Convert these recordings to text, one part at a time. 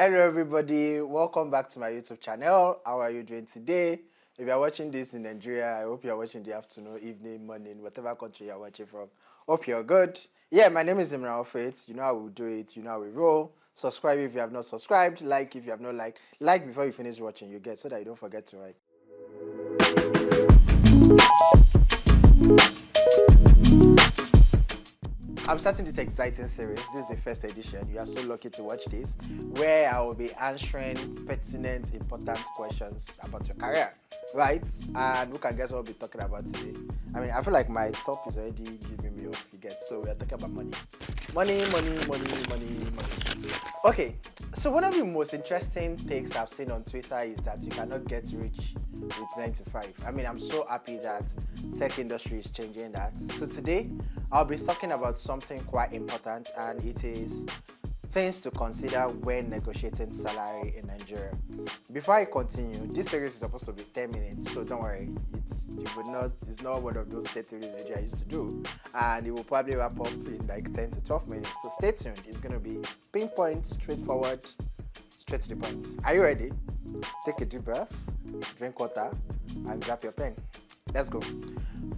Hello, everybody. Welcome back to my YouTube channel. How are you doing today? If you're watching this in Nigeria, I hope you're watching the afternoon, evening, morning, whatever country you're watching from. Hope you're good. Yeah, my name is Imran Ofet. You know how we do it. You know how we roll. Subscribe if you have not subscribed. Like if you have not liked. Like before you finish watching, you get so that you don't forget to write. I'm starting this exciting series. This is the first edition. You are so lucky to watch this, where I will be answering pertinent, important questions about your career, right? And who can guess what we'll be talking about today? I feel like my talk is already giving me off, you get. So we are talking about money. Money. Okay, so one of the most interesting takes I've seen on Twitter is that you cannot get rich with 9 to 5. I'm so happy that tech industry is changing that. So today, I'll be talking about something quite important, and it is things to consider when negotiating salary in Nigeria. Before I continue, this series is supposed to be 10 minutes, so don't worry. It's not one of those 30 minutes I used to do, and it will probably wrap up in like 10 to 12 minutes. So stay tuned. It's going to be pinpoint, straightforward, straight to the point. Are you ready? Take a deep breath, drink water, and grab your pen. Let's go.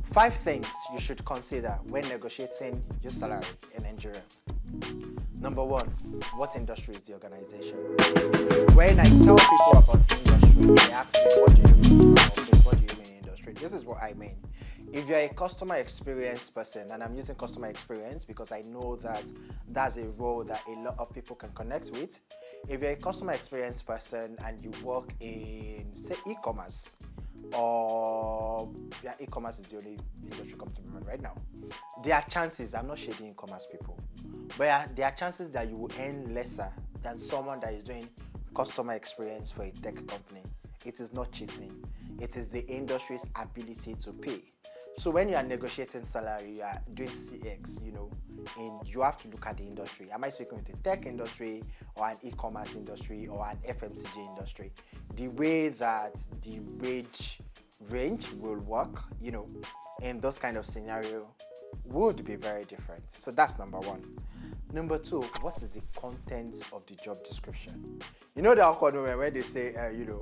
5 things you should consider when negotiating your salary in Nigeria. Number 1, what industry is the organization? When I tell people about industry, they ask me, what do you mean? What do you mean industry? This is what I mean. If you're a customer experience person, and I'm using customer experience because I know that that's a role that a lot of people can connect with. If you're a customer experience person and you work in, say, e-commerce, or e-commerce is the only industry come to my mind right now. There are chances, I'm not shading e-commerce people, but there are chances that you will earn lesser than someone that is doing customer experience for a tech company. It is not cheating. It is the industry's ability to pay. So when you are negotiating salary, you are doing CX, and you have to look at the industry. Am I speaking with a tech industry or an e-commerce industry or an FMCG industry? The way that the wage range will work, in those kind of scenario would be very different. So that's number 1. Number 2, what is the content of the job description? The awkward moment when they say,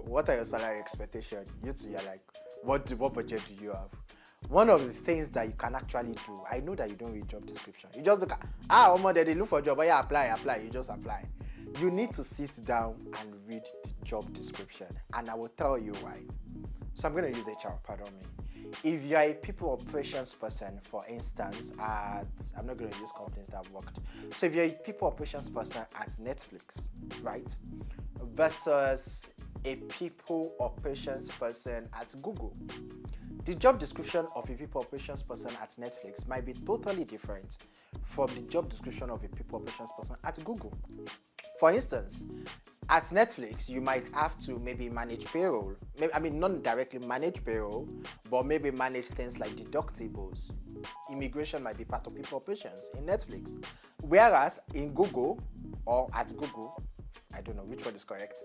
what are your salary expectations? You're like, what budget do you have? One of the things that you can actually do, I know that you don't read job description. You just look at, they look for a job, but apply, you just apply. You need to sit down and read the job description, and I will tell you why. So I'm going to use HR, pardon me. If you're a people operations person, for instance, I'm not going to use companies that have worked. So if you're a people operations person at Netflix, right, versus a people operations person at Google, the job description of a people operations person at Netflix might be totally different from the job description of a people operations person at Google. For instance, at Netflix, you might have to maybe manage payroll. Not directly manage payroll, but maybe manage things like deductibles. Immigration might be part of people operations in Netflix. Whereas in Google, or at Google, I don't know which one is correct,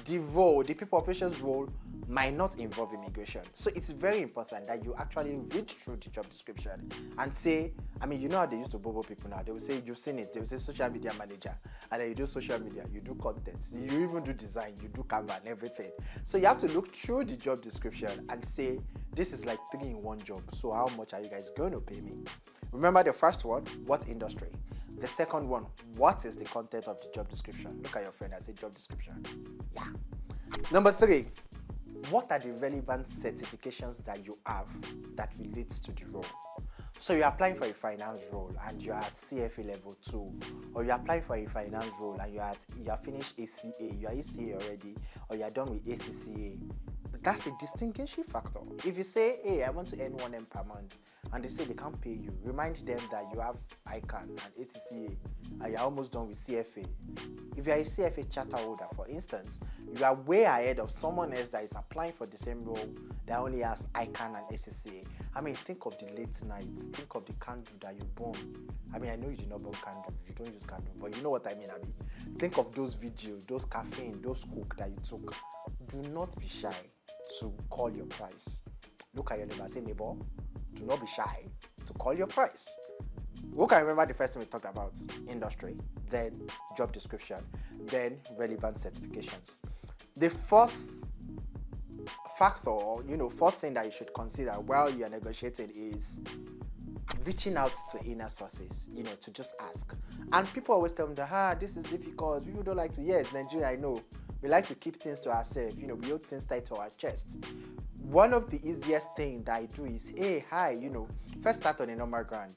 the people operations role might not involve immigration. So it's very important that you actually read through the job description and say, you know how they used to bobo people now. They will say, you've seen it. They will say social media manager. And then you do social media, you do content, you even do design, you do Canva and everything. So you have to look through the job description and say, this is like 3-in-1 job. So how much are you guys going to pay me? Remember the first one, what industry? The second one, what is the content of the job description? Look at your friend and say job description. Yeah. Number 3, what are the relevant certifications that you have that relates to the role? So you're applying for a finance role and you're at CFA level 2, or you're applying for a finance role and you're finished ACA, you're ACA already, or you're done with ACCA. That's a distinguishing factor. If you say, hey, I want to earn 1M per month, and they say they can't pay you, remind them that you have ICANN and ACCA, and you're almost done with CFA. If you're a CFA charter holder, for instance, you are way ahead of someone else that is applying for the same role that only has ICANN and ACCA. Think of the late nights, think of the candle that you burn. I know you did not burn candle, you don't use candle, but you know what I mean, Abi. Think of those videos, those caffeine, those coke that you took. Do not be shy to call your price. Look at your neighbor, say, neighbor, do not be shy to call your price. Who can remember the first thing we talked about? Industry, then job description, then relevant certifications. The fourth factor, or fourth thing that you should consider while you're negotiating is reaching out to inner sources, to just ask. And people always tell me that, this is difficult. People don't like to, yes, Nigeria, I know. We like to keep things to ourselves, we hold things tight to our chest. One of the easiest things that I do is, hey, hi, first start on a normal ground.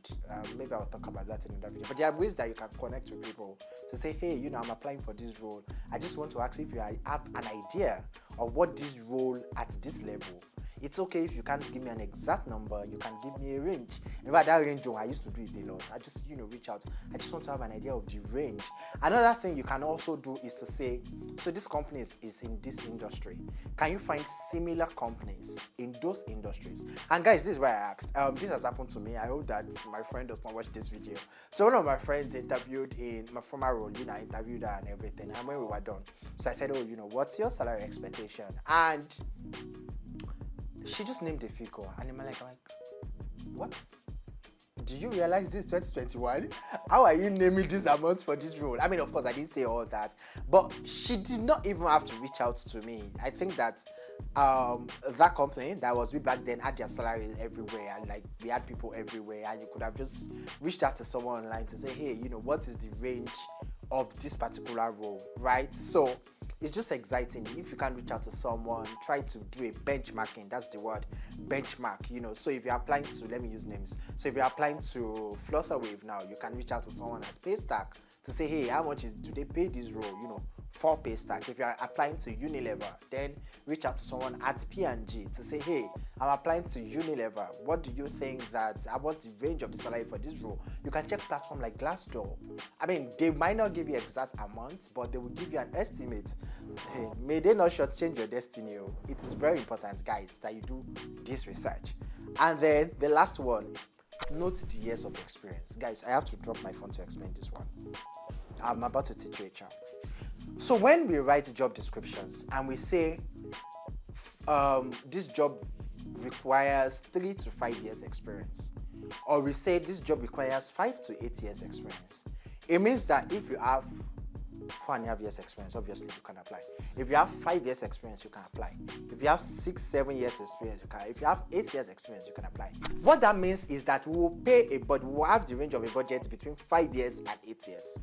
Maybe I'll talk about that in another video. But there are ways that you can connect with people to say, hey, I'm applying for this role. I just want to ask if you have an idea of what this role at this level. It's okay if you can't give me an exact number, you can give me a range. In fact, that range, I used to do it a lot. I just, reach out. I just want to have an idea of the range. Another thing you can also do is to say, so this company is in this industry. Can you find similar companies in those industries? And guys, this is why I asked. This has happened to me. I hope that my friend does not watch this video. So one of my friends interviewed in my former role, I interviewed her and everything. And when we were done, so I said, oh, what's your salary expectation? And she just named a figure, and I'm like, what? Do you realize this 2021? How are you naming this amount for this role? I mean, of course, I didn't say all that, but she did not even have to reach out to me. I think that that company that was way back then had their salaries everywhere, and we had people everywhere, and you could have just reached out to someone online to say, hey, what is the range of this particular role, right? So it's just exciting if you can reach out to someone, try to do a benchmarking. That's the word, benchmark. So if you're applying to, let me use names. So if you're applying to Flutterwave now, you can reach out to someone at Paystack to say, hey, how much do they pay this role? For Paystack. If you're applying to Unilever, then reach out to someone at P&G to say, hey, I'm applying to Unilever. What do you think that, what's the range of the salary for this role? You can check platform like Glassdoor. I mean, they might not give you exact amount, but they will give you an estimate. Hey, may they not shortchange your destiny. It is very important, guys, that you do this research. And then the last one, note the years of experience. Guys, I have to drop my phone to explain this one. I'm about to teach you HR. So when we write job descriptions and we say this job requires 3 to 5 years experience, or we say this job requires 5 to 8 years experience, it means that if you have 4.5 years experience, obviously you can apply. If you have 5 years experience, you can apply. If you have 6, 7 years experience, you can. If you have 8 years experience, you can apply. What that means is that we will pay we will have the range of a budget between 5 years and 8 years.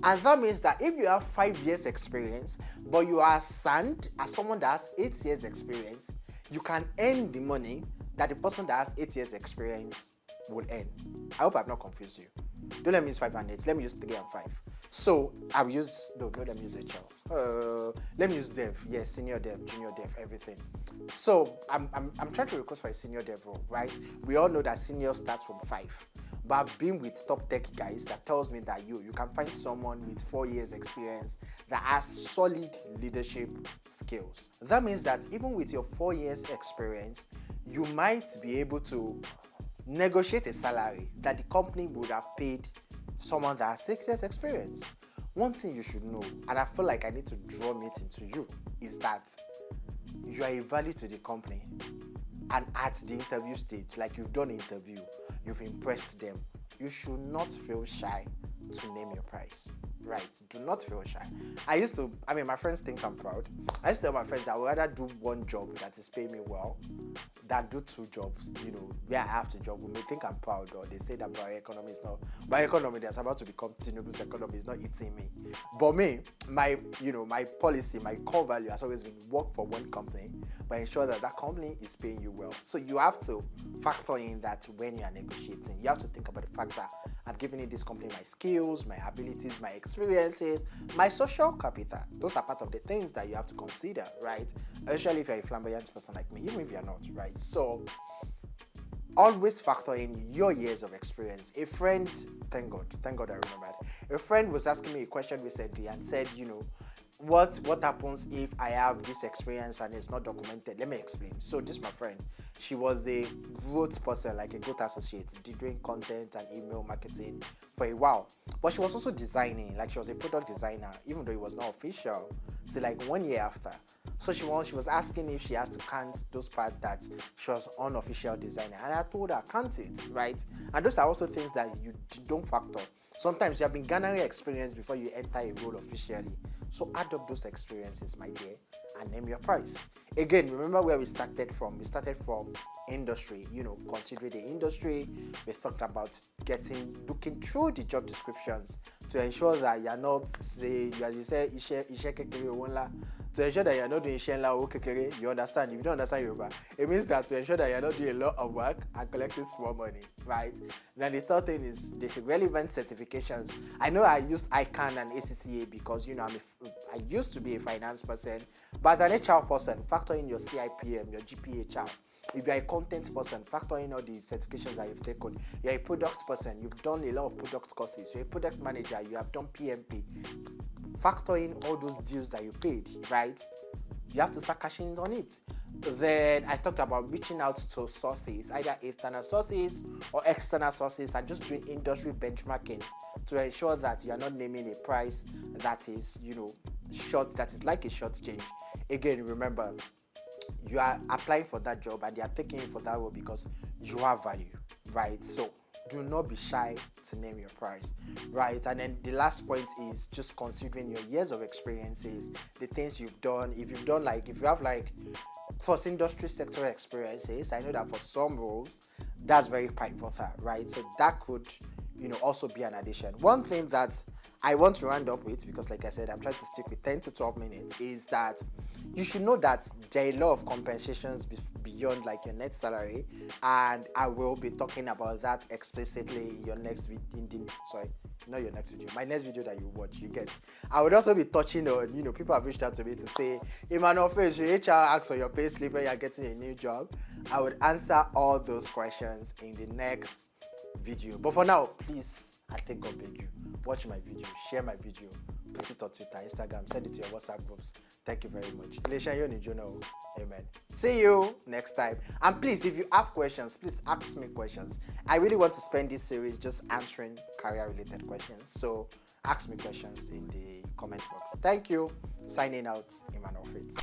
And that means that if you have 5 years experience, but you are assigned as someone that has 8 years experience, you can earn the money that the person that has 8 years experience will earn. I hope I've not confused you. Don't let me use 5 and 8. Let me use 3 and 5. So I'll use, no, let me use HR. Let me use dev. Yes, senior dev, junior dev, everything. So I'm trying to recruit for a senior dev role, right? We all know that senior starts from 5. But I've been with top tech guys that tells me that you can find someone with 4 years experience that has solid leadership skills. That means that even with your 4 years experience, you might be able to negotiate a salary that the company would have paid someone that has 6 years experience. One thing you should know, and I feel like I need to draw it into you, is that you are a value to the company. And at the interview stage, like you've done an interview, you've impressed them, you should not feel shy to name your price. Right? Do not feel shy. My friends think I'm proud. I used to tell my friends that I would rather do one job that is paying me well than do 2 jobs, where I have to job. We may think I'm proud, or they say that bioeconomy is not, bioeconomy that's about to become Tinubu's economy is not eating me. But me, my policy, my core value has always been work for one company, but ensure that that company is paying you well. So you have to factor in that when you are negotiating. You have to think about the fact that I'm giving this company my skills, my abilities, my experiences, my social capital. Those are part of the things that you have to consider, right? Especially if you're a flamboyant person like me, even if you're not, right? So always factor in your years of experience. A friend, thank God I remembered. A friend was asking me a question recently and said, what happens if I have this experience and it's not documented? Let me explain. So this my friend, she was a growth person, like a growth associate, doing content and email marketing for a while. But she was also designing, like she was a product designer, even though it was not official. So like 1 year after, So she was asking if she has to count those parts that she was unofficial designer, and I told her count it, right? And those are also things that you don't factor. Sometimes you have been garnering experience before you enter a role officially. So add up those experiences, my dear, and name your price. Again, remember where we started from. We started from industry, considering the industry. We talked about looking through the job descriptions to ensure that you're not, say, as you say, to ensure that you're not doing kekere. You understand? If you don't understand Yoruba, it means that to ensure that you're not doing a lot of work and collecting small money, right? Then the third thing is the relevant certifications. I know I used ICANN and ACCA because I used to be a finance person, but as an HR person, factor in your CIPM, your GPHR. If you're a content person, factor in all the certifications that you've taken. You're a product person, you've done a lot of product courses. You're a product manager, you have done PMP. Factor in all those deals that you paid, right? You have to start cashing in on it. Then I talked about reaching out to sources, either internal sources or external sources, and just doing industry benchmarking to ensure that you are not naming a price that is, short, that is like a short change. Again, remember, you are applying for that job and they are taking you for that role because you have value, right? So do not be shy to name your price, right? And then the last point is just considering your years of experiences, the things you've done. If you have cross industry sector experiences, I know that for some roles that's very pivotal, right? So that could also be an addition. One thing that I want to round up with, because like I said, I'm trying to stick with 10 to 12 minutes, is that you should know that there are a lot of compensations beyond your net salary, and I will be talking about that explicitly in your next video. Not your next video, my next video that you watch, you get. I would also be touching on, people have reached out to me to say, Emmanuel, first, your HR asks for your pay slip when you're getting a new job. I would answer all those questions in the next video. But for now, please, I think God beg you, watch my video, share my video, put it on Twitter, Instagram, send it to your WhatsApp groups. Thank you very much. Amen. See you next time. And please, if you have questions, please ask me questions. I really want to spend this series just answering career-related questions. So ask me questions in the comment box. Thank you. Signing out, Emmanuel Faith.